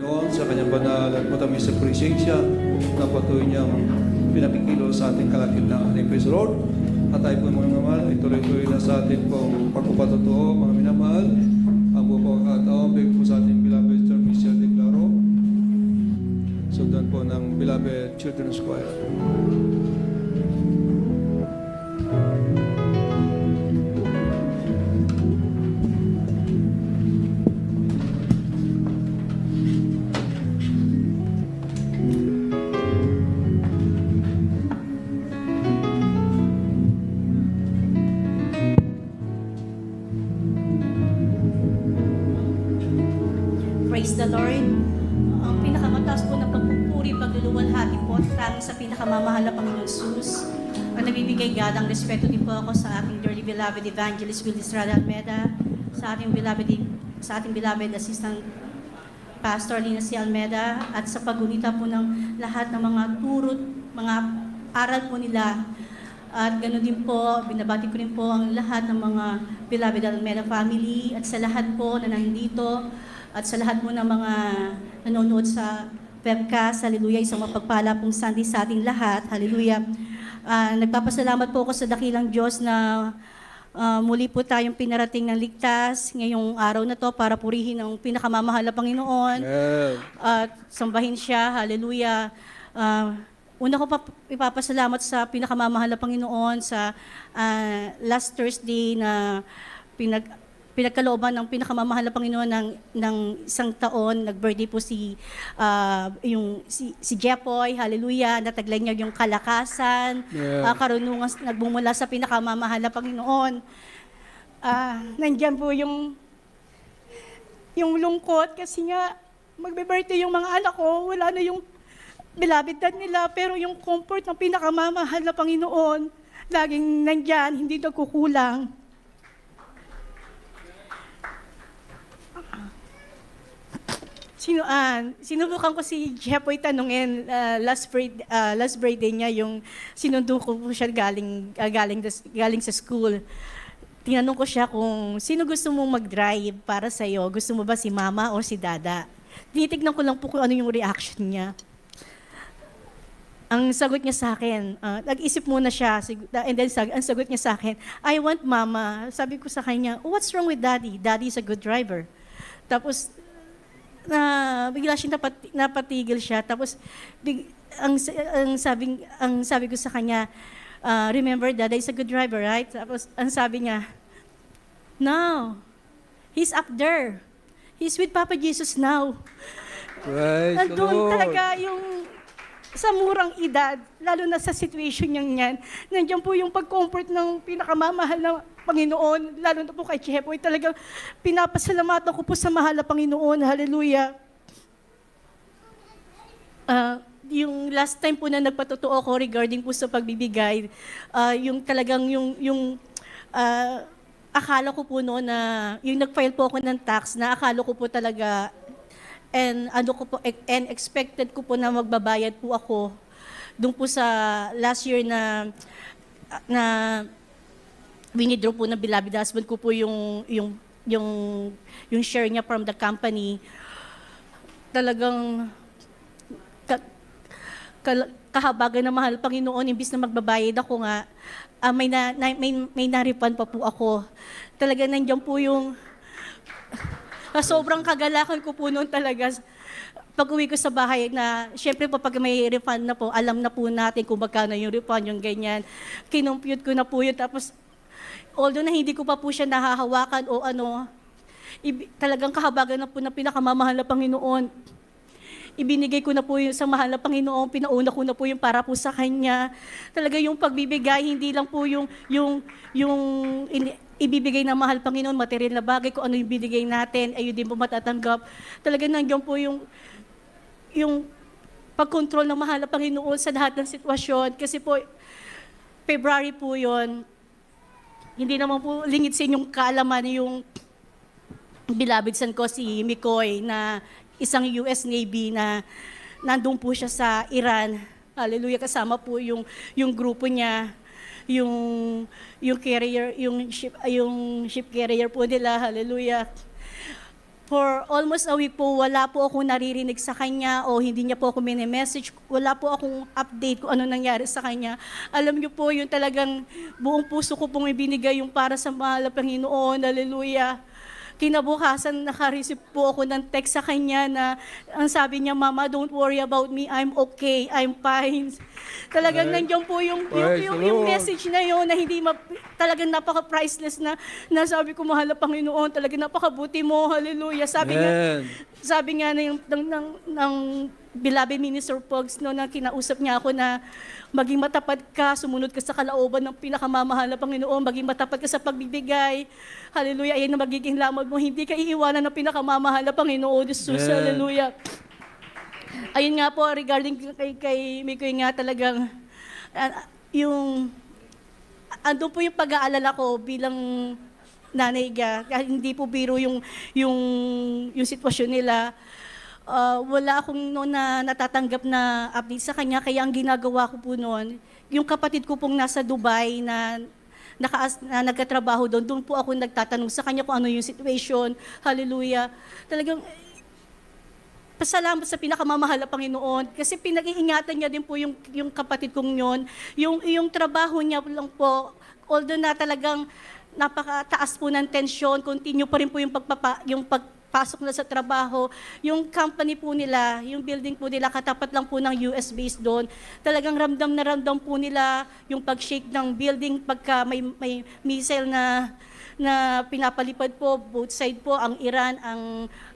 Panginoon sa kanyang banal at matamis na presensya na patuloy niyang pinapikilo sa ating kalagitnaan. Praise the Lord. At tayo po mga minamahal, ay tuloy-tuloy na sa ating pong pagpapatotoo, mga minamahal. Ang buong pagkakataon, bigay po sa ating beloved Sir Michelle De Claro. Sundan po ng beloved Children's Choir. Praise the Lord. Ang pinakamataas po ng pagpupuri, pagluluwalhati po at tanging sa pinakamamahal na Panginoon Jesus. Ang nagbibigay galang respeto din po ako sa ating dearly beloved evangelist Will Estrada Almeda, sa ating beloved assistant Pastor Lina C. Almeda, at sa pagunita po ng lahat ng mga turot, mga aral po nila. At ganoon din po, binabati ko rin po ang lahat ng mga beloved Almeda family at sa lahat po na nandito at sa lahat po ng mga nanonood sa webcast. Hallelujah, isang mapagpala pong Sunday sa ating lahat. Hallelujah. Nagpapasalamat po ako sa dakilang Diyos na muli po tayong pinarating ng ligtas ngayong araw na to para purihin ang pinakamamahal na Panginoon. At sambahin siya. Hallelujah. Una ko pa ipapasalamat sa pinakamamahal na Panginoon sa last Thursday na pinagkalooban ng pinakamamahal na Panginoon ng isang taon. Nag-birthday po si Jepoy, hallelujah, nataglay niya yung kalakasan, karunungan nagbumula sa pinakamamahal na Panginoon. Nandiyan po yung lungkot kasi nga magbe-birthday yung mga anak ko, wala na yung beloved dad nila, pero yung comfort ng pinakamamahal na Panginoon, laging nandyan, hindi nagkukulang. Sinubukan ko si Jepoy tanungin last birthday niya, yung sinundo ko po siya galing sa school. Tinanong ko siya kung sino gusto mong mag-drive para sa'yo. Gusto mo ba si mama o si dada? Tinitignan ko lang po kung ano yung reaction niya. Ang sagot niya sa akin, nag-isip muna siya, and then ang sagot niya sa akin, I want mama. Sabi ko sa kanya, what's wrong with daddy? Daddy is a good driver. Tapos, bigla siya napatigil siya. Tapos, ang sabi ko sa kanya, remember, Dada is a good driver, right? Tapos, ang sabi niya, no, he's up there. He's with Papa Jesus now. Praise the Nandun Lord. talaga yung sa murang edad, lalo na sa situation niyang yan, nandiyan po yung pag-comfort ng pinakamamahal na Panginoon, lalo na po kay Jepoy. Talagang pinapasalamatan ko po sa mahal na Panginoon. Hallelujah. Yung last time po na nagpatotoo ko regarding po sa pagbibigay, yung talagang akala ko po noon na, yung nag-file po ako ng tax, na akala ko po talaga, and expected ko po na magbabayad po ako doon po sa last year na winidraw po ng beloved husband ko po yung share niya from the company. Talagang kahabagan na mahal Panginoon, imbis na magbabayad ako nga, may na-refund pa po ako. Talagang nandiyan po yung sobrang kagalakan ko po noon talaga. Pag-uwi ko sa bahay na, syempre po pag may refund na po, alam na po natin kung magkano yung refund, yung ganyan. Kinumpute ko na po yun. Tapos, although na hindi ko pa po siya nahahawakan o talagang kahabagan na po na pinakamamahal na Panginoon. Ibinigay ko na po yung sa mahal na Panginoon, pinauna ko na po yung para po sa Kanya. Talaga yung pagbibigay, hindi lang po yung ibibigay ng mahal Panginoon, material na bagay, kung ano yung binigay natin, ayun din po matatanggap. Talaga nandiyan po yung pag-control ng mahal na Panginoon sa lahat ng sitwasyon. Kasi po, February po yon, hindi naman po lingid sa inyong kaalaman yung beloved son ko, si Mikoy, na isang US Navy na nandun po siya sa Iran. Hallelujah, kasama po yung grupo niya, yung ship carrier po nila. Hallelujah. For almost a week po, wala po akong naririnig sa kanya o hindi niya po ako mini-message. Wala po akong update kung ano nangyari sa kanya. Alam niyo po, yung talagang buong puso ko pong ibinigay yung para sa mahal na Panginoon. Hallelujah. Kinabukasan, naka-receive po ako ng text sa kanya na ang sabi niya, Mama, don't worry about me. I'm okay. I'm fine. Talagang Right. nandiyan po yung Praise the Lord. message na yun na hindi talagang napaka-priceless na sabi ko, mahal na Panginoon, talagang napakabuti mo. Hallelujah. Amen. Sabi nga ng beloved Minister Pogs no, na kinausap niya ako na maging matapat ka, sumunod ka sa kalooban ng pinakamamahal na Panginoon, maging matapat ka sa pagbibigay. Hallelujah. Ayan na magiging lamag mo. Hindi ka iiwanan ng pinakamamahal na Panginoon, Jesus. Amen. Hallelujah. Ayun nga po, regarding kay Mikoy nga talagang, andun po yung pag-aalala ko bilang nanay ga, kahit hindi po biro yung sitwasyon nila. Wala akong noon na natatanggap na update sa kanya, kaya ang ginagawa ko po noon, yung kapatid ko pong nasa Dubai na nagkatrabaho doon po ako nagtatanong sa kanya kung ano yung situation. Hallelujah. Talagang pasalamat sa pinakamamahal na Panginoon kasi pinag-iingatan niya din po yung kapatid kong yon. Yung trabaho niya lang po, although na talagang napakataas po ng tensyon, continue pa rin po yung pagpasok na sa trabaho. Yung company po nila, yung building po nila, katapat lang po ng US base doon. Talagang ramdam na ramdam po nila yung pag-shake ng building pagka may missile na pinapalipad po, both side po, ang Iran,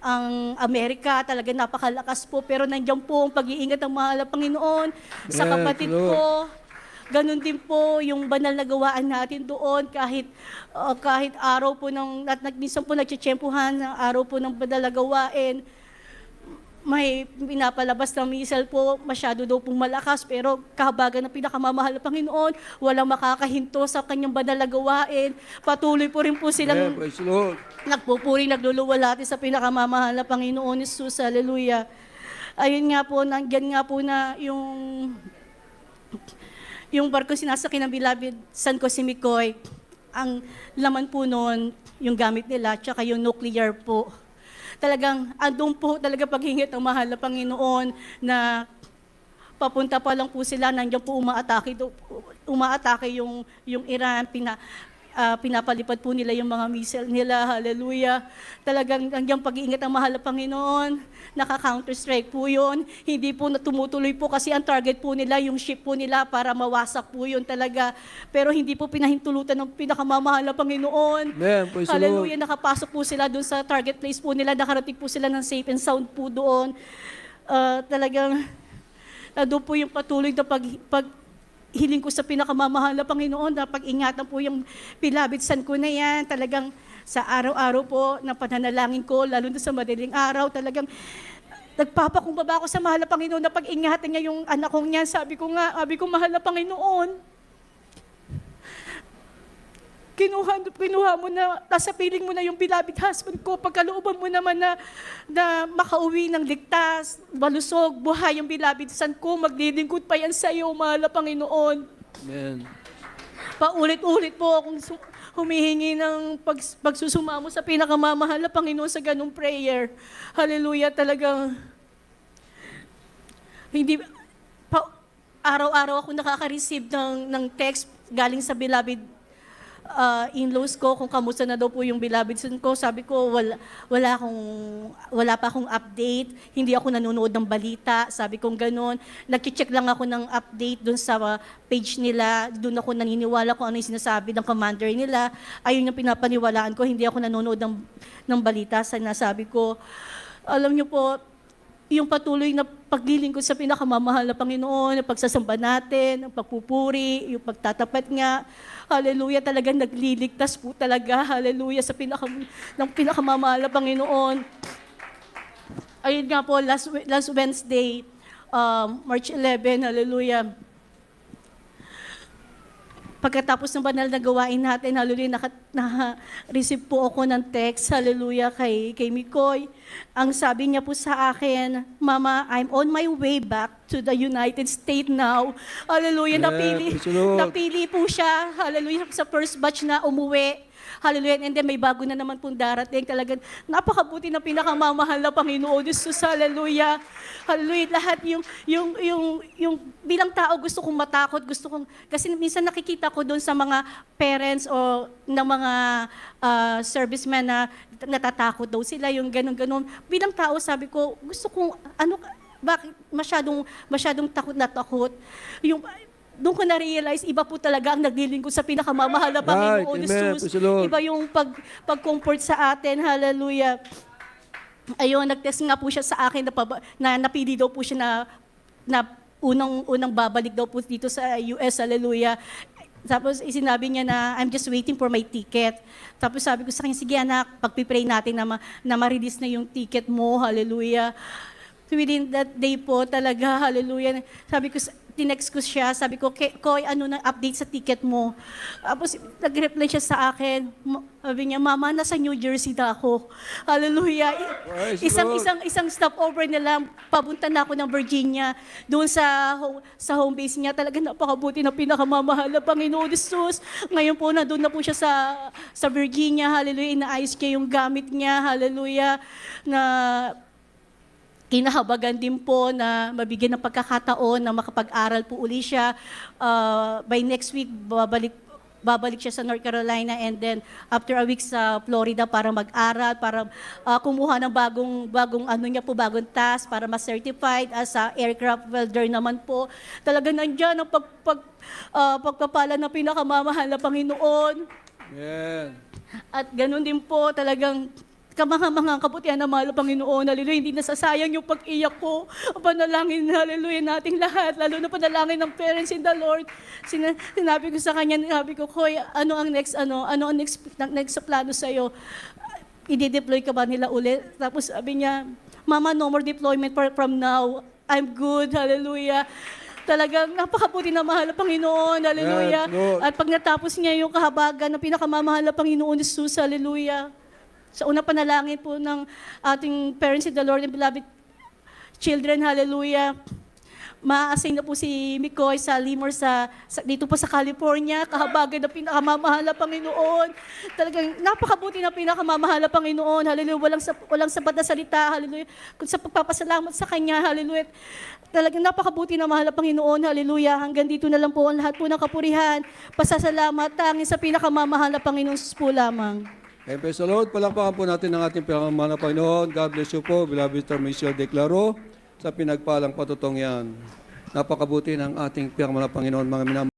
ang Amerika, talaga napakalakas po. Pero nandiyan po ang pag-iingat ng mahal na Panginoon sa Yes, kapatid Lord. ko. Ganon din po yung banal na gawaan natin doon kahit araw po minsan po nagtsitsyempuhan ng araw po ng banal na gawain. May pinapalabas ng missile po, masyado daw pong malakas, pero kahabagan ng pinakamamahal na Panginoon, walang makakahinto sa kanyang banal na gawain. Patuloy po rin po Amen. silang Praise the Lord. nagpupuri, nagluluwalhati sa pinakamamahal na Panginoon Jesus. Hallelujah. Ayun nga po, nandyan nga po na yung barko sinasakyan ng beloved San Cosimicoy, ang laman po noon, yung gamit nila, tsaka yung nuclear po. Talagang andun po talaga paghingit ng mahal na Panginoon na papunta pa lang po sila, nandiyan po umaatake yung Iran, pinapalipad po nila yung mga missile nila. Hallelujah. Talagang hanggang pag-iingat ang mahal na Panginoon, naka-counter-strike po yun. Hindi po tumutuloy po kasi ang target po nila, yung ship po nila para mawasak po yun talaga. Pero hindi po pinahintulutan ng pinakamamahal na Panginoon. Amen. Praise the Lord. Hallelujah. Nakapasok po sila doon sa target place po nila, nakarating po sila ng safe and sound po doon. Talagang doon po yung patuloy na hiling ko sa pinakamamahal na Panginoon na pag-ingatan po yung beloved son ko na yan. Talagang sa araw-araw po na pananalangin ko, lalo na sa madaling araw, talagang nagpapakumbaba ako sa mahal na Panginoon na pag-ingatan niya yung anak kong niyan. Sabi ko, mahal na Panginoon, kinuha mo na, nasa piling mo na yung beloved husband ko, pagkalooban mo naman na makauwi ng ligtas, malusog, buhay yung beloved son ko, maglilingkod pa yan sa iyo, mahal na Panginoon. Amen. Paulit-ulit po akong humihingi ng pagsusumamo sa pinakamamahal na Panginoon sa ganung prayer. Hallelujah, talagang araw-araw ako nakaka-receive ng text galing sa beloved in-laws ko kung kamusta na daw po yung beloved son ko. Sabi ko, wala pa akong update, hindi ako nanonood ng balita, sabi kong ganun. Nag-check lang ako ng update dun sa page nila, dun ako naniniwala kung ano yung sinasabi ng commander nila. Ayun yung pinapaniwalaan ko, hindi ako nanonood ng balita. Sinasabi ko, alam niyo po, yung patuloy na paglilingkod sa pinakamamahal na Panginoon, yung pagsasamba natin, ang pagpupuri, yung pagtatapat nga. Hallelujah, talagang nagliligtas po talaga. Hallelujah, sa pinakamamahal na Panginoon. Ayun nga po, last Wednesday, March 11, hallelujah. Pagkatapos ng banal na gawain natin, hallelujah, receive po ako ng text, hallelujah, kay Mikoy. Ang sabi niya po sa akin, Mama, I'm on my way back to the United States now. Hallelujah, Yeah, praise the Lord. napili po siya, hallelujah, sa first batch na umuwi. Hallelujah. And then may bago na naman pong darating. Talagang napakabuti na pinakamamahal na Panginoon Jesus. Hallelujah. Hallelujah. Lahat yung bilang tao gusto kong matakot, kasi minsan nakikita ko doon sa mga parents o ng mga servicemen na natatakot daw sila, yung ganun-ganun. Bilang tao, sabi ko, gusto kong, bakit masyadong takot na takot? Doon ko na-realize, iba po talaga ang naglilingkod sa pinakamamahal na Panginoon Amen. Jesus. Praise the Lord. Iba yung pag-comfort sa atin. Hallelujah. Ayun, nag-test nga po siya sa akin na napili daw po siya na unang babalik daw po dito sa US. Hallelujah. Tapos sinabi niya na, I'm just waiting for my ticket. Tapos sabi ko sa kanya, sige anak, pagpipray natin na ma-release na yung ticket mo. Hallelujah. Within that day po talaga, hallelujah. Sabi ko, tinext ko siya, sabi ko, Koy, ano na update sa ticket mo? Tapos nag-reply siya sa akin, sabi niya, Mama, nasa New Jersey na ako. Hallelujah. Isang stopover na lang, papunta na ako ng Virginia, doon sa home base niya. Talaga napakabuti na pinakamamahal na Panginoon Jesus. Ngayon po, nandun na po siya sa Virginia, hallelujah. Inaayos niya yung gamit niya, hallelujah, na kinahabagan din po na mabigyan ng pagkakataon na makapag-aral po uli siya. By next week, babalik siya sa North Carolina, and then after a week sa Florida para mag-aral, para kumuha ng bagong task para ma-certified as a aircraft welder naman po. Talaga nandiyan ang pagpapala ng pinakamamahal na Panginoon. Amen. At ganun din po talagang kamangha-manghang kabutihan ng mahal na Panginoon. Hallelujah. Hindi nasasayang yung pag-iyak ko. Panalangin, hallelujah, nating lahat. Lalo na panalangin ng parents in the Lord. Sinabi ko sa kanya, sabi ko, Koy, ano ang next sa plano sa'yo? I-deploy ka ba nila ulit? Tapos sabi niya, Mama, no more deployment from now. I'm good. Hallelujah. Talagang napakabuti na mahal na Panginoon. Hallelujah. Yes, At pag natapos niya yung kahabagan ng pinakamamahal na Panginoon Jesus, hallelujah. Sa unang panalangin po ng ating parents in the Lord and beloved children, hallelujah. Ma-assign na po si Mikoy sa Limor dito po sa California. Kahabagan na pinakamamahal na Panginoon. Talagang napakabuti na pinakamamahal na Panginoon. Hallelujah. Walang sapat na salita. Hallelujah. Kung sa pagpapasalamat sa Kanya. Hallelujah. Talagang napakabuti na mahal na Panginoon. Hallelujah. Hanggang dito na lang po ang lahat po ng kapurihan. Pasasalamat tanging sa pinakamamahal na Panginoon po lamang. And praise the Lord, palakpakan po natin ang ating pinakamamahal na Panginoon. God bless you po, beloved Sir Michelle Declaro, sa pinagpalang patutong yan. Napakabuti ng ating pinakamamahal na Panginoon, mga minamahal.